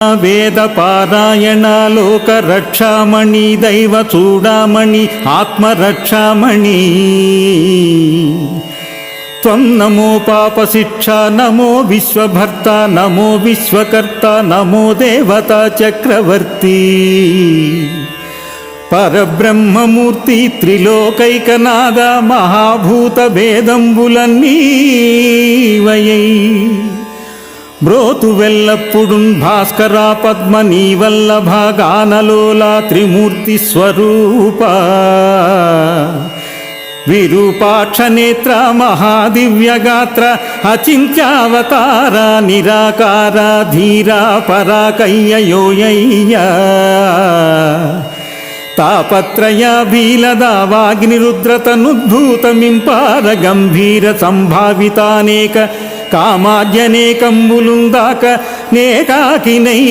వేద పారాయణ లోక రక్షామణి దైవ చూడామణి ఆత్మరక్షామణి త్వం నమో పాప శిక్ష నమో విశ్వభర్త నమో విశ్వకర్త నమో దేవతా చక్రవర్తి పరబ్రహ్మమూర్తి త్రిలోకైకనాద మహాభూత భేదంబులన్నీ వయై బ్రోతు వెల్లప్పుడున్ భాస్కర పద్మ నీవల్లభ గానలోల త్రిమూర్తి స్వరూప విరూపాక్ష నేత్ర మహాదివ్యగాత్ర అచింత్యావతార నిరాకార ధీరా పరాకయ్యయోయ్య తాపత్రయ భీలద వాగ్నిరుద్రతనుద్భూతమింపార గంభీర సంభావితానేక కామాద్యనేకంబులుందాక నేకాకినై